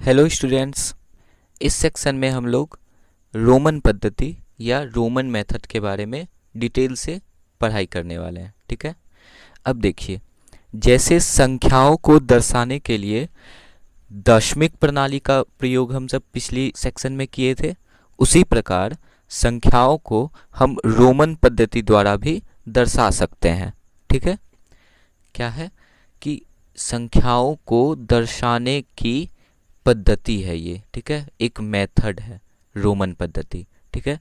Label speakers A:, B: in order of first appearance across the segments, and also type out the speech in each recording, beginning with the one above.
A: Hello students. इस section में हम लोग रोमन पद्धति या रोमन मेथड के बारे में डिटेल से पढ़ाई करने वाले हैं। ठीक है, अब देखिए, जैसे संख्याओं को दर्शाने के लिए दशमिक प्रणाली का प्रयोग हम सब पिछली सेक्शन में किए थे, उसी प्रकार संख्याओं को हम रोमन पद्धति द्वारा भी दर्शा सकते हैं। ठीक है, क्या है कि संख्याओं को दर्शाने की पद्धति है ये। ठीक है, एक मेथड है रोमन पद्धति। ठीक है,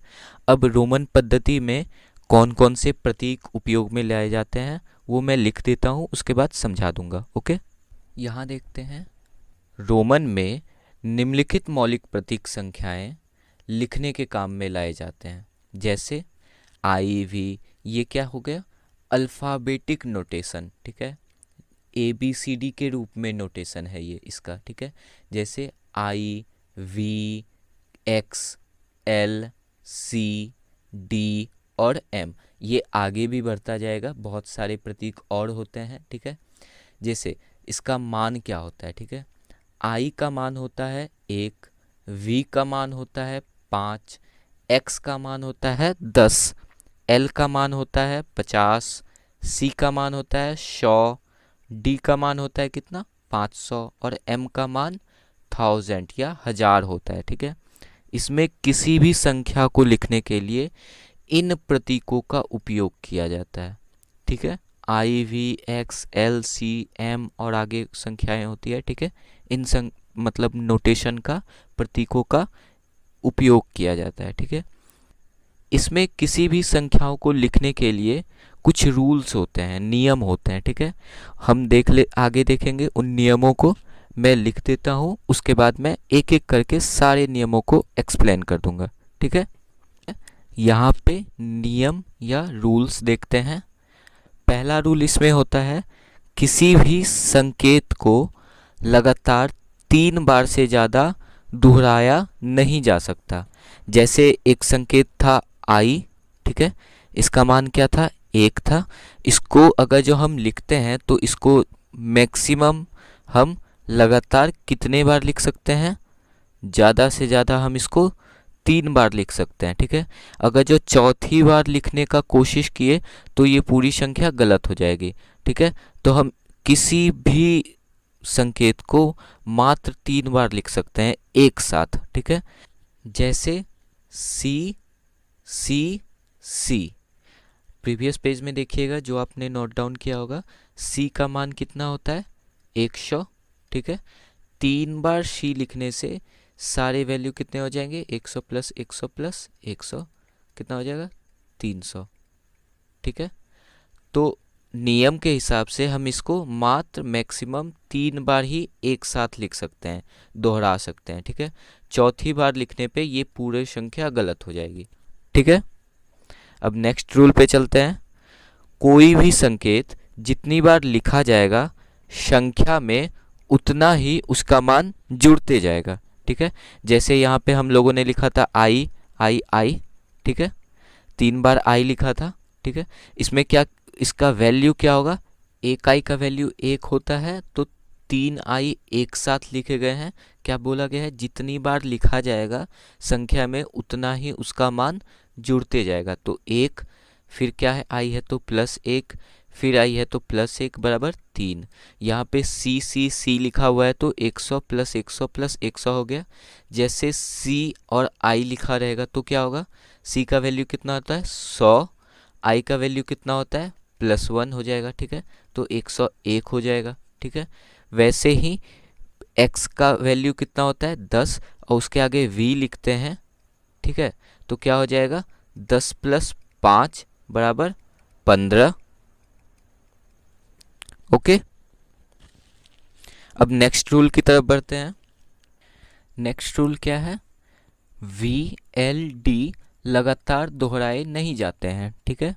A: अब रोमन पद्धति में कौन कौन से प्रतीक उपयोग में लाए जाते हैं वो मैं लिख देता हूँ, उसके बाद समझा दूंगा। ओके, यहाँ देखते हैं, रोमन में निम्नलिखित मौलिक प्रतीक संख्याएं लिखने के काम में लाए जाते हैं। जैसे IV, ये क्या हो गया, अल्फ़ाबेटिक नोटेशन। ठीक है, ABCD के रूप में नोटेशन है ये इसका। ठीक है, जैसे I, V, X, L, C, D और M, ये आगे भी बढ़ता जाएगा, बहुत सारे प्रतीक और होते हैं। ठीक है, जैसे इसका मान क्या होता है। ठीक है, I का मान होता है 1, V का मान होता है 5, X का मान होता है 10, L का मान होता है 50, C का मान होता है 100, D का मान होता है कितना, 500 और M का मान 1000 या 1000 होता है। ठीक है, इसमें किसी भी संख्या को लिखने के लिए इन प्रतीकों का उपयोग किया जाता है। ठीक है, I, V, X, L, C, M और आगे संख्याएं होती है। ठीक है, इन मतलब नोटेशन का, प्रतीकों का उपयोग किया जाता है। ठीक है, इसमें किसी भी संख्याओं को लिखने के लिए कुछ रूल्स होते हैं, नियम होते हैं। ठीक है, हम आगे देखेंगे उन नियमों को। मैं लिख देता हूँ, उसके बाद मैं एक एक करके सारे नियमों को एक्सप्लेन कर दूंगा। ठीक है, यहाँ पे नियम या रूल्स देखते हैं। पहला रूल इसमें होता है, किसी भी संकेत को लगातार 3 बार से ज़्यादा दोहराया नहीं जा सकता। जैसे एक संकेत था I, ठीक है, इसका मान क्या था, 1 था। इसको अगर जो हम लिखते हैं तो इसको मैक्सिमम हम लगातार कितने बार लिख सकते हैं, ज़्यादा से ज़्यादा हम इसको 3 बार लिख सकते हैं। ठीक है, अगर जो चौथी बार लिखने का कोशिश किए तो ये पूरी संख्या गलत हो जाएगी। ठीक है, तो हम किसी भी संकेत को मात्र 3 बार लिख सकते हैं एक साथ। ठीक है, जैसे C, C, C, previous page में देखिएगा जो आपने नोट डाउन किया होगा, C का मान कितना होता है, 100। ठीक है, 3 बार C लिखने से सारे वैल्यू कितने हो जाएंगे, 100 प्लस 100 प्लस 100 कितना हो जाएगा, 300। ठीक है, तो नियम के हिसाब से हम इसको मात्र मैक्सिमम 3 बार ही एक साथ लिख सकते हैं, दोहरा सकते हैं। ठीक है, चौथी बार लिखने पे ये पूरी संख्या गलत हो जाएगी। ठीक है, अब नेक्स्ट रूल पे चलते हैं। कोई भी संकेत जितनी बार लिखा जाएगा, संख्या में उतना ही उसका मान जुड़ते जाएगा। ठीक है, जैसे यहाँ पे हम लोगों ने लिखा था I, I, I। ठीक है, 3 बार I लिखा था। ठीक है, इसमें क्या, इसका वैल्यू क्या होगा, एक I का वैल्यू 1 होता है, तो 3 I एक साथ लिखे गए हैं। क्या बोला गया है, जितनी बार लिखा जाएगा संख्या में उतना ही उसका मान जुड़ते जाएगा। तो 1, फिर क्या है, I है तो +1, फिर I है तो +1 बराबर 3। यहाँ पे C लिखा हुआ है तो 100 प्लस 100 प्लस 100 हो गया। जैसे C और I लिखा रहेगा तो क्या होगा, C का वैल्यू कितना होता है, 100, I का वैल्यू कितना होता है, +1 हो जाएगा। ठीक है, तो 101 हो जाएगा। ठीक है, वैसे ही X का वैल्यू कितना होता है, 10, और उसके आगे V लिखते हैं। ठीक है, तो क्या हो जाएगा, 10 प्लस 5 बराबर 15। ओके, अब नेक्स्ट रूल की तरफ बढ़ते हैं। नेक्स्ट रूल क्या है, VLD लगातार दोहराए नहीं जाते हैं। ठीक है,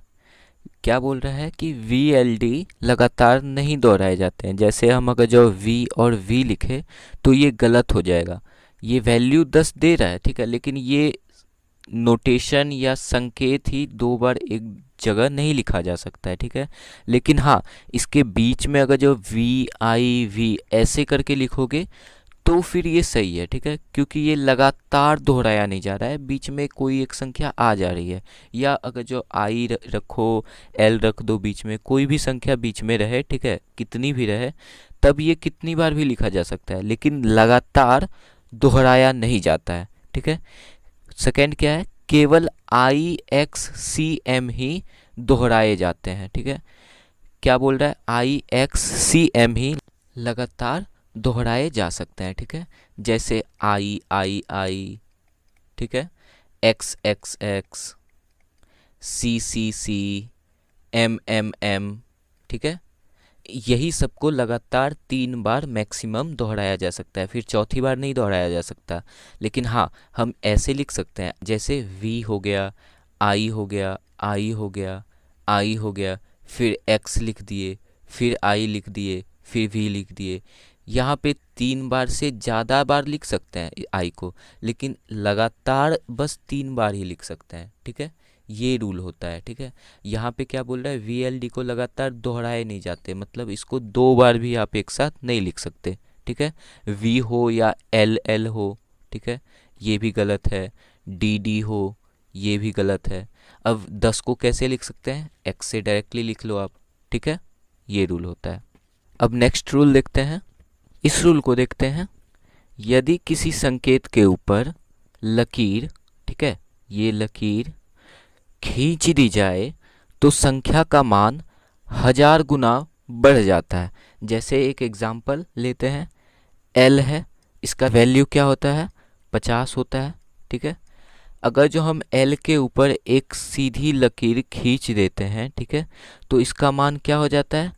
A: क्या बोल रहा है कि VLD लगातार नहीं दोहराए जाते हैं। जैसे हम अगर जो V और V लिखे तो ये गलत हो जाएगा, ये वैल्यू 10 दे रहा है। ठीक है, लेकिन ये नोटेशन या संकेत ही 2 बार एक जगह नहीं लिखा जा सकता है। ठीक है, लेकिन हाँ, इसके बीच में अगर जो VIV ऐसे करके लिखोगे तो फिर ये सही है, ठीक है, क्योंकि ये लगातार दोहराया नहीं जा रहा है, बीच में कोई एक संख्या आ जा रही है। या अगर जो आई रखो, एल रख दो, बीच में कोई भी संख्या बीच में रहे, ठीक है, कितनी भी रहे, तब ये कितनी बार भी लिखा जा सकता है, लेकिन लगातार दोहराया नहीं जाता है, ठीक है। सेकंड क्या है, केवल आई एक्स सी एम ही दोहराए जाते हैं, ठीक है। क्या बोल रहा है, आई एक्स सी एम ही लगातार दोहराए जा सकते हैं, ठीक है। जैसे आई आई आई, ठीक है, एक्स एक्स एक्स, सी सी सी, एम एम एम, ठीक है। यही सबको लगातार 3 बार मैक्सिमम दोहराया जा सकता है, फिर चौथी बार नहीं दोहराया जा सकता। लेकिन हाँ, हम ऐसे लिख सकते हैं, जैसे वी हो गया, आई हो गया, आई हो गया, आई हो गया, फिर एक्स लिख दिए, फिर आई लिख दिए, फिर वी लिख दिए। यहाँ पे 3 बार से ज़्यादा बार लिख सकते हैं आई को, लेकिन लगातार बस 3 बार ही लिख सकते हैं, ठीक है। ये रूल होता है, ठीक है। यहाँ पे क्या बोल रहा है, वी एल डी को लगातार दोहराए नहीं जाते, मतलब इसको 2 बार भी आप एक साथ नहीं लिख सकते, ठीक है। वी हो या एल एल हो, ठीक है, ये भी गलत है। डी डी हो, ये भी गलत है। अब 10 को कैसे लिख सकते हैं, एक्स से डायरेक्टली लिख लो आप, ठीक है, ये रूल होता है। अब नेक्स्ट रूल देखते हैं, इस रूल को देखते हैं। यदि किसी संकेत के ऊपर लकीर, ठीक है, ये लकीर खींच दी जाए तो संख्या का मान 1000 गुना बढ़ जाता है। जैसे एक एग्जाम्पल लेते हैं, एल है, इसका वैल्यू क्या होता है, 50 होता है, ठीक है। अगर जो हम एल के ऊपर एक सीधी लकीर खींच देते हैं, ठीक है, तो इसका मान क्या हो जाता है,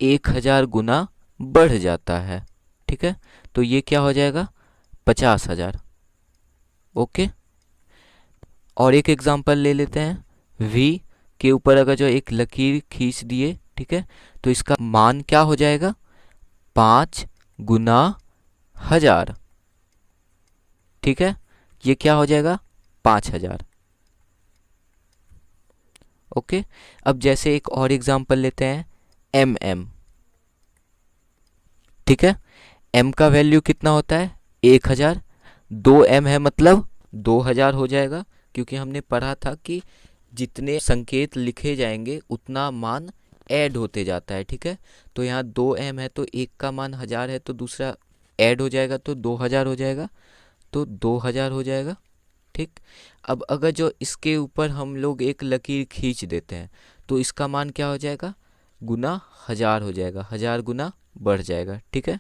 A: 1000 गुना बढ़ जाता है, ठीक है। तो ये क्या हो जाएगा, 50,000। ओके, और एक एग्जांपल ले लेते हैं, v के ऊपर अगर जो एक लकीर खींच दिए, ठीक है, तो इसका मान क्या हो जाएगा, 5 गुना 1000, ठीक है, ये क्या हो जाएगा, 5000। ओके, अब जैसे एक और एग्जांपल लेते हैं, mm, ठीक है, m का वैल्यू कितना होता है, 1000, 2m है मतलब 2000 हो जाएगा, क्योंकि हमने पढ़ा था कि जितने संकेत लिखे जाएंगे उतना मान ऐड होते जाता है, ठीक है। तो यहाँ 2m है तो एक का मान 1000 है, तो दूसरा ऐड हो जाएगा तो 2000 हो जाएगा, तो 2000 हो जाएगा, ठीक। अब अगर जो इसके ऊपर हम लोग एक लकीर खींच देते हैं तो इसका मान क्या हो जाएगा, गुना 1000 हो जाएगा, 1000 गुना बढ़ जाएगा, ठीक है।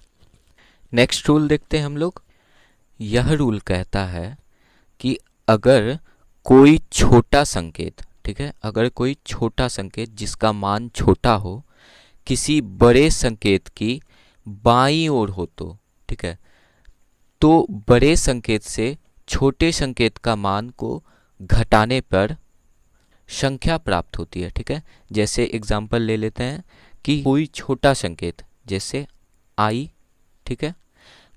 A: नेक्स्ट रूल देखते हैं हम लोग। यह रूल कहता है कि अगर कोई छोटा संकेत, ठीक है, अगर कोई छोटा संकेत जिसका मान छोटा हो किसी बड़े संकेत की बाईं ओर हो तो, ठीक है, तो बड़े संकेत से छोटे संकेत का मान को घटाने पर संख्या प्राप्त होती है, ठीक है। जैसे एग्जांपल ले लेते हैं कि कोई छोटा संकेत जैसे आई, ठीक है,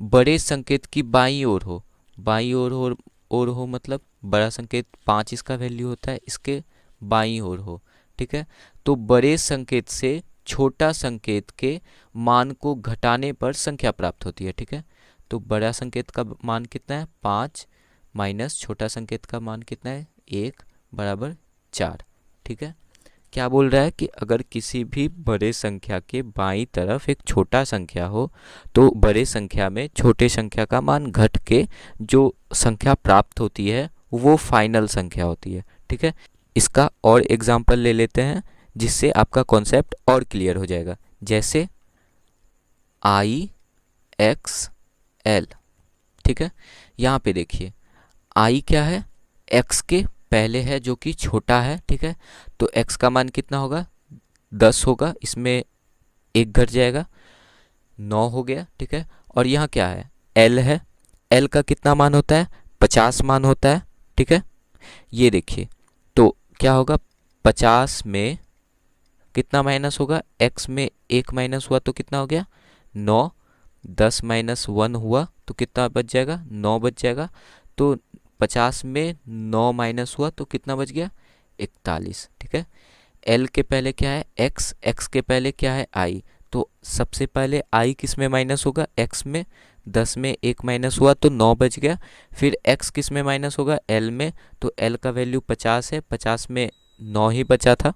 A: बड़े संकेत की बाईं ओर हो, बाईं ओर हो मतलब बड़ा संकेत 5 इसका वैल्यू होता है, इसके बाईं ओर हो, ठीक है। तो बड़े संकेत से छोटा संकेत के मान को घटाने पर संख्या प्राप्त होती है, ठीक है। तो बड़ा संकेत का मान कितना है, 5 माइनस छोटा संकेत का मान कितना है, 1 बराबर 4, ठीक है। क्या बोल रहा है कि अगर किसी भी बड़े संख्या के बाईं तरफ एक छोटा संख्या हो तो बड़े संख्या में छोटे संख्या का मान घट के जो संख्या प्राप्त होती है वो फाइनल संख्या होती है, ठीक है। इसका और एग्जांपल ले लेते हैं जिससे आपका कॉन्सेप्ट और क्लियर हो जाएगा। जैसे आई एक्स एल, ठीक है, यहाँ पे देखिए आई क्या है, एक्स के पहले है जो कि छोटा है, ठीक है। तो x का मान कितना होगा, 10 होगा, इसमें 1 घट जाएगा, 9 हो गया, ठीक है। और यहाँ क्या है, l है, l का कितना मान होता है, 50 मान होता है, ठीक है। ये देखिए तो क्या होगा, 50 में कितना माइनस होगा, x में 1 माइनस हुआ तो कितना हो गया, 9, 10 माइनस 1 हुआ तो कितना बच जाएगा, 9 बच जाएगा। तो 50 में 9 माइनस हुआ तो कितना बच गया, 41, ठीक है। l के पहले क्या है, x के पहले क्या है, i, तो सबसे पहले i किस में माइनस होगा, x में, 10 में 1 माइनस हुआ तो 9 बच गया। फिर x किस में माइनस होगा, l में, तो l का वैल्यू 50 है, 50 में 9 ही बचा था,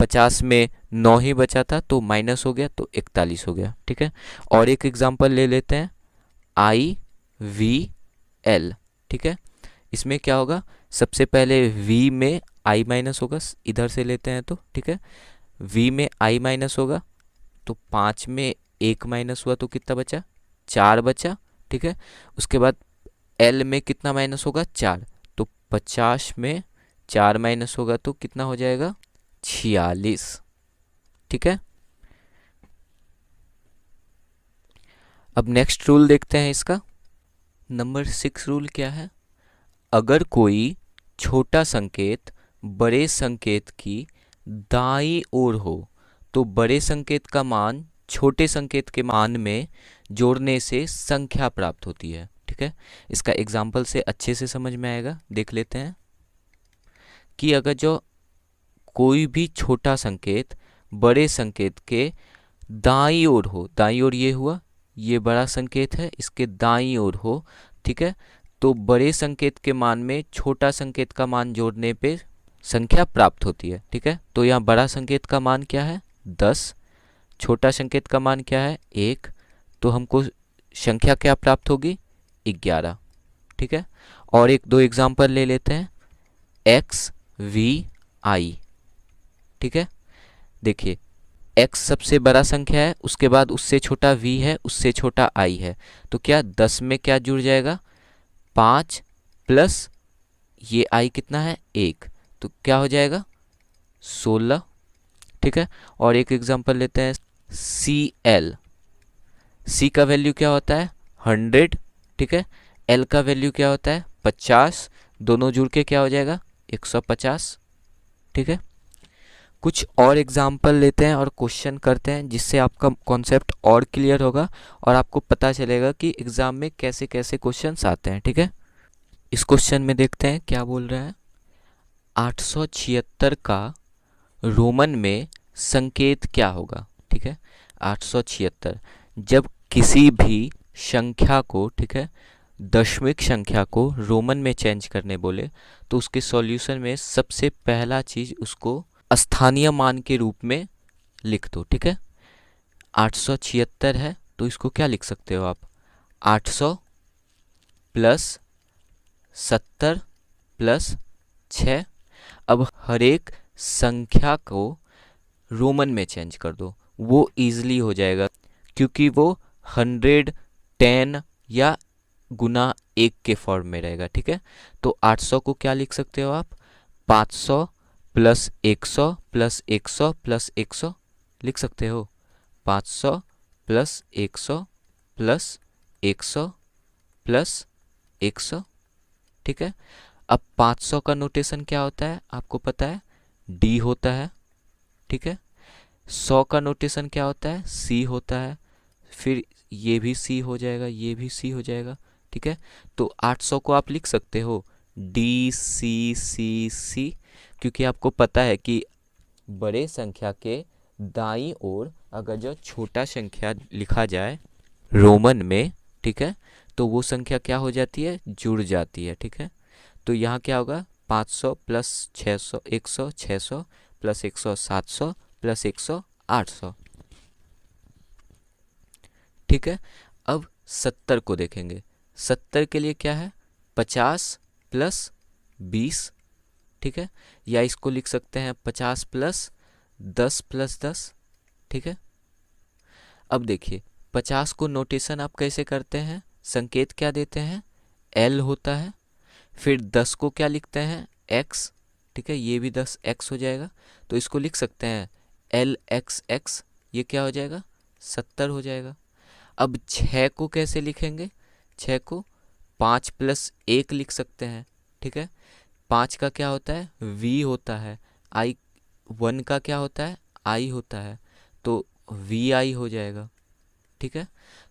A: 50 में 9 ही बचा था तो माइनस हो गया तो 41 हो गया। ठीक है, और एक एग्जांपल ले लेते हैं, आई वी एल। ठीक है, इसमें क्या होगा, सबसे पहले v में i माइनस होगा, इधर से लेते हैं तो, ठीक है, v में i माइनस होगा तो 5 में 1 माइनस हुआ तो कितना बचा, 4 बचा। ठीक है, उसके बाद l में कितना माइनस होगा, 4, तो 50 में 4 माइनस होगा तो कितना हो जाएगा, 46। ठीक है, अब नेक्स्ट रूल देखते हैं इसका। नंबर 6 रूल क्या है, अगर कोई छोटा संकेत बड़े संकेत की दाईं ओर हो तो बड़े संकेत का मान छोटे संकेत के मान में जोड़ने से संख्या प्राप्त होती है। ठीक है, इसका एग्जाम्पल से अच्छे से समझ में आएगा, देख लेते हैं कि अगर जो कोई भी छोटा संकेत बड़े संकेत के दाईं ओर हो, दाईं ओर ये हुआ, ये बड़ा संकेत है, इसके दाईं ओर हो, ठीक है, तो बड़े संकेत के मान में छोटा संकेत का मान जोड़ने पे संख्या प्राप्त होती है। ठीक है, तो यहाँ बड़ा संकेत का मान क्या है, 10, छोटा संकेत का मान क्या है, 1, तो हमको संख्या क्या प्राप्त होगी, 11। ठीक है, और एक दो एग्जाम्पल ले लेते हैं, एक्स वी आई। ठीक है, देखिए x सबसे बड़ा संख्या है, उसके बाद उससे छोटा v है, उससे छोटा i है, तो क्या 10 में क्या जुड़ जाएगा, 5 प्लस ये i कितना है, 1, तो क्या हो जाएगा, 16। ठीक है, और एक एग्जांपल लेते हैं, cl, c का वैल्यू क्या होता है, 100। ठीक है, l का वैल्यू क्या होता है, 50, दोनों जुड़ के क्या हो जाएगा, 150। ठीक है, कुछ और एग्जाम्पल लेते हैं और क्वेश्चन करते हैं, जिससे आपका कॉन्सेप्ट और क्लियर होगा और आपको पता चलेगा कि एग्जाम में कैसे कैसे क्वेश्चंस आते हैं। ठीक है, इस क्वेश्चन में देखते हैं क्या बोल रहा है, 876 का रोमन में संकेत क्या होगा। ठीक है, 876 जब किसी भी संख्या को, ठीक है, दशमिक संख्या को रोमन में चेंज करने बोले तो उसके सॉल्यूशन में सबसे पहला चीज उसको स्थानीय मान के रूप में लिख दो। ठीक है, 876 है तो इसको क्या लिख सकते हो आप, 800 प्लस 70 प्लस 6। अब हर एक संख्या को रोमन में चेंज कर दो, वो इजीली हो जाएगा क्योंकि वो 100, 10 या गुना 1 के फॉर्म में रहेगा। ठीक है, तो 800 को क्या लिख सकते हो आप, 500 प्लस 100 प्लस 100 प्लस 100 लिख सकते हो, 500 प्लस 100 प्लस 100 प्लस 100। ठीक है, अब 500 का नोटेशन क्या होता है आपको पता है, डी होता है। ठीक है, 100 का नोटेशन क्या होता है, सी होता है, फिर ये भी सी हो जाएगा, ये भी सी हो जाएगा। ठीक है, तो 800 को आप लिख सकते हो डी सी सी सी, क्योंकि आपको पता है कि बड़े संख्या के दाईं ओर अगर जो छोटा संख्या लिखा जाए रोमन में, ठीक है, तो वो संख्या क्या हो जाती है, जुड़ जाती है। ठीक है, तो यहाँ क्या होगा, 500 प्लस 600 100, 600 प्लस 100 700 प्लस 100 800। ठीक है, अब 70 को देखेंगे, 70 के लिए क्या है, 50 प्लस 20। ठीक है, या इसको लिख सकते हैं 50 प्लस 10 प्लस 10। ठीक है, अब देखिए 50 को नोटेशन आप कैसे करते हैं, संकेत क्या देते हैं, L होता है, फिर 10 को क्या लिखते हैं, X। ठीक है, ये भी 10x हो जाएगा, तो इसको लिख सकते हैं LXX, ये क्या हो जाएगा, 70 हो जाएगा। अब 6 को कैसे लिखेंगे, 6 को 5 प्लस 1 लिख सकते हैं। ठीक है, 5 का क्या होता है, V होता है, I 1 का क्या होता है, I होता है, तो VI हो जाएगा। ठीक है,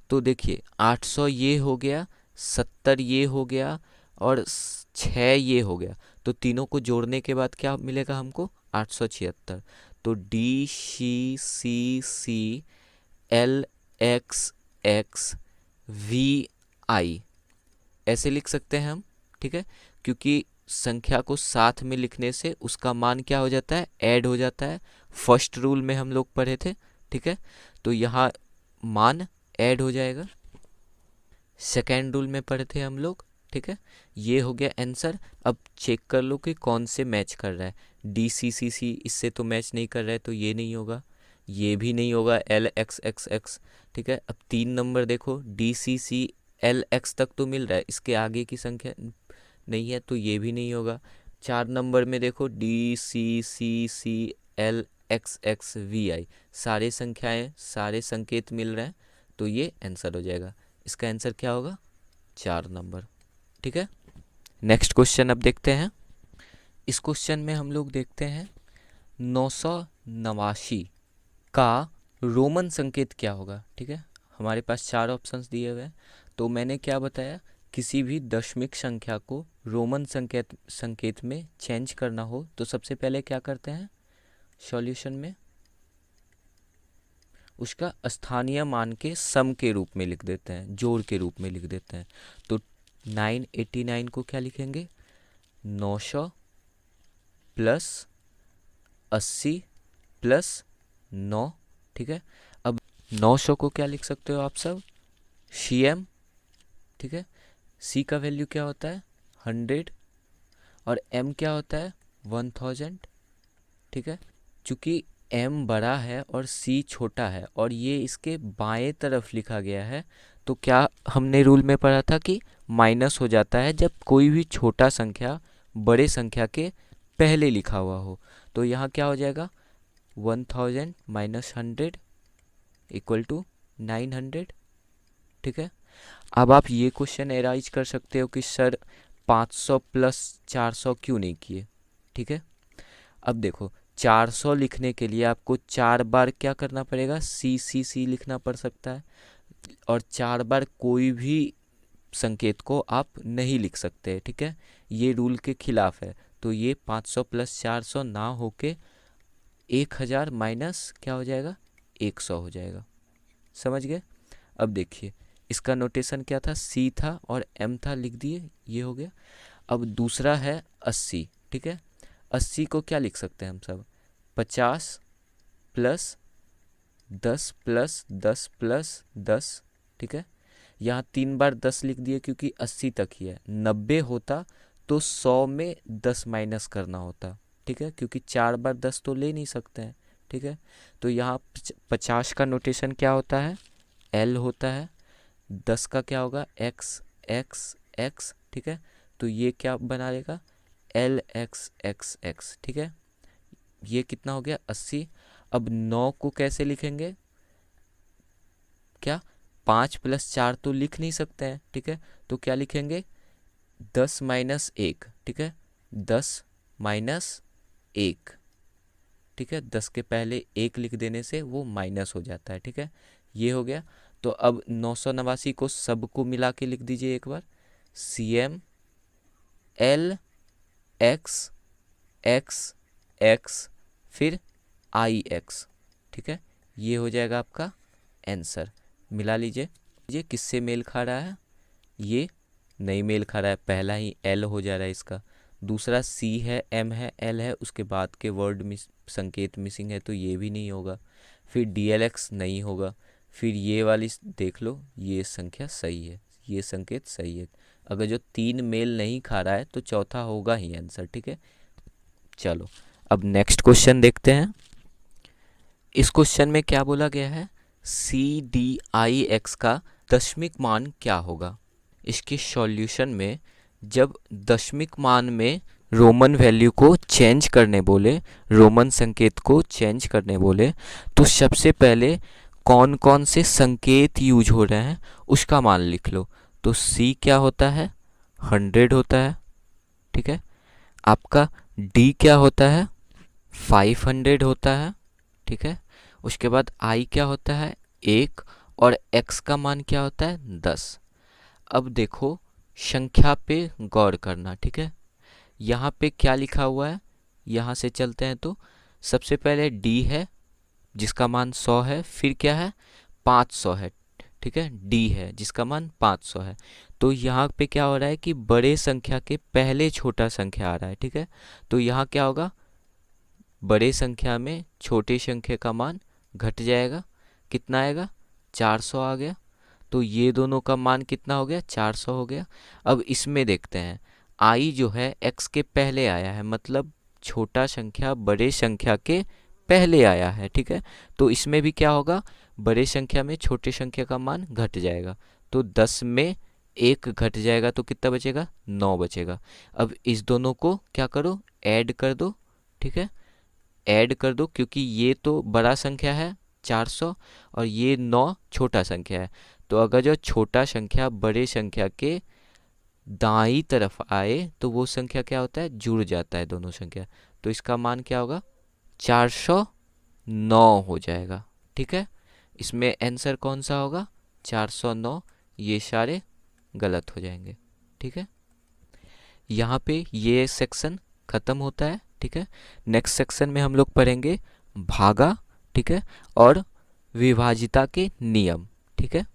A: तो देखिए 800 ये हो गया, 70 ये हो गया और 6 ये हो गया, तो तीनों को जोड़ने के बाद क्या मिलेगा हमको, 876। तो D C C C L X X V I ऐसे लिख सकते हैं हम, ठीक है, क्योंकि संख्या को साथ में लिखने से उसका मान क्या हो जाता है, ऐड हो जाता है। फर्स्ट रूल में हम लोग पढ़े थे, ठीक है, तो यहाँ मान ऐड हो जाएगा। सेकेंड रूल में पढ़े थे हम लोग, ठीक है। ये हो गया आंसर। अब चेक कर लो कि कौन से मैच कर रहा है। डी सी सी सी इससे तो मैच नहीं कर रहा है, तो ये नहीं होगा, ये भी नहीं होगा, एल एक्स एक्स एक्स, ठीक है। अब 3 नंबर देखो, D C C L X तक तो मिल रहा है, इसके आगे की संख्या नहीं है, तो ये भी नहीं होगा। 4 नंबर में देखो, D C C C L X X V I, सारे संख्याएं, सारे संकेत मिल रहे हैं, तो ये आंसर हो जाएगा। इसका आंसर क्या होगा, 4 नंबर, ठीक है। नेक्स्ट क्वेश्चन अब देखते हैं। इस क्वेश्चन में हम लोग देखते हैं 989 का रोमन संकेत क्या होगा, ठीक है। हमारे पास 4 ऑप्शंस दिए हुए हैं, तो मैंने क्या बताया, किसी भी दशमिक संख्या को रोमन संकेत में चेंज करना हो तो सबसे पहले क्या करते हैं, सॉल्यूशन में उसका स्थानीय मान के सम के रूप में लिख देते हैं, जोड़ के रूप में लिख देते हैं। तो 989 को क्या लिखेंगे, 900 प्लस 80 प्लस 9, ठीक है। अब 900 को क्या लिख सकते हो आप सब, CM, ठीक है। C का वैल्यू क्या होता है, 100, और M क्या होता है, 1000, ठीक है। चूँकि M बड़ा है और C छोटा है और ये इसके बाएं तरफ लिखा गया है, तो क्या हमने रूल में पढ़ा था कि माइनस हो जाता है जब कोई भी छोटा संख्या बड़े संख्या के पहले लिखा हुआ हो। तो यहाँ क्या हो जाएगा, 1000 माइनस 100 इक्वल टू 900, ठीक है। अब आप ये क्वेश्चन एराइज कर सकते हो कि सर 500 प्लस 400 क्यों नहीं किए, ठीक है। अब देखो, 400 लिखने के लिए आपको 4 बार क्या करना पड़ेगा, सी लिखना पड़ सकता है, और 4 बार कोई भी संकेत को आप नहीं लिख सकते, ठीक है, ये रूल के खिलाफ है। तो ये 500 प्लस 400 ना होके 1000 माइनस क्या हो जाएगा, 100 हो जाएगा, समझ गए। अब देखिए, इसका नोटेशन क्या था, C था और M था, लिख दिए, ये हो गया। अब दूसरा है 80, ठीक है। 80 को क्या लिख सकते हैं हम सब, 50 प्लस 10 प्लस 10 प्लस 10, ठीक है। यहाँ 3 बार 10 लिख दिए क्योंकि 80 तक ही है। 90 होता तो 100 में 10 माइनस करना होता, ठीक है, क्योंकि 4 बार 10 तो ले नहीं सकते हैं, ठीक है। तो यहाँ 50 का नोटेशन क्या होता है, L होता है। 10 का क्या होगा, X X X, ठीक है। तो ये क्या बना लेगा, L X X X, ठीक है। ये कितना हो गया, 80। अब 9 को कैसे लिखेंगे, क्या 5 प्लस 4 तो लिख नहीं सकते हैं, ठीक है। तो क्या लिखेंगे, 10 माइनस 1, ठीक है, 10 माइनस 1, ठीक है। 10 के पहले 1 लिख देने से वो माइनस हो जाता है, ठीक है। ये हो गया। तो अब 989 को सबको मिला के लिख दीजिए एक बार, CM L X X X फिर IX, ठीक है। ये हो जाएगा आपका आंसर। मिला लीजिए, ये किससे मेल खा रहा है, ये नहीं मेल खा रहा है, पहला ही L हो जा रहा है इसका, दूसरा C है, M है, L है, उसके बाद के वर्ड संकेत मिसिंग है, तो ये भी नहीं होगा। फिर DLX नहीं होगा। फिर ये वाली देख लो, ये संख्या सही है, ये संकेत सही है। अगर जो 3 मेल नहीं खा रहा है तो चौथा होगा ही आंसर, ठीक है। चलो अब नेक्स्ट क्वेश्चन देखते हैं। इस क्वेश्चन में क्या बोला गया है, CDIX का दशमिक मान क्या होगा। इसके सॉल्यूशन में जब दशमिक मान में रोमन वैल्यू को चेंज करने बोले, रोमन संकेत को चेंज करने बोले, तो सबसे पहले कौन कौन से संकेत यूज हो रहे हैं उसका मान लिख लो। तो C क्या होता है, 100 होता है, ठीक है। आपका D क्या होता है, 500 होता है, ठीक है। उसके बाद I क्या होता है, 1, और X का मान क्या होता है, 10। अब देखो संख्या पे गौर करना, ठीक है। यहाँ पे क्या लिखा हुआ है, यहाँ से चलते हैं तो सबसे पहले D है जिसका मान 100 है, फिर क्या है, 500 है, ठीक है, डी है जिसका मान 500 है। तो यहाँ पे क्या हो रहा है कि बड़े संख्या के पहले छोटा संख्या आ रहा है। ठीक है, तो यहाँ क्या होगा, बड़े संख्या में छोटे संख्या का मान घट जाएगा। कितना आएगा, 400 आ गया। तो ये दोनों का मान कितना हो गया, 400 हो गया। अब इसमें देखते हैं, आई जो है x के पहले आया है, मतलब छोटा संख्या बड़े संख्या के पहले आया है। ठीक है, तो इसमें भी क्या होगा, बड़े संख्या में छोटे संख्या का मान घट जाएगा। तो 10 में 1 घट जाएगा तो कितना बचेगा, 9 बचेगा। अब इस दोनों को क्या करो, ऐड कर दो। ठीक है, ऐड कर दो, क्योंकि ये तो बड़ा संख्या है 400 और ये 9 छोटा संख्या है। तो अगर जो छोटा संख्या बड़े संख्या के दाईं तरफ आए तो वो संख्या क्या होता है, जुड़ जाता है दोनों संख्या। तो इसका मान क्या होगा, 409 हो जाएगा। ठीक है, इसमें आंसर कौन सा होगा, 409। ये सारे गलत हो जाएंगे। ठीक है, यहाँ पे ये सेक्शन खत्म होता है। ठीक है, नेक्स्ट सेक्शन में हम लोग पढ़ेंगे भागा, ठीक है, और विभाजिता के नियम। ठीक है।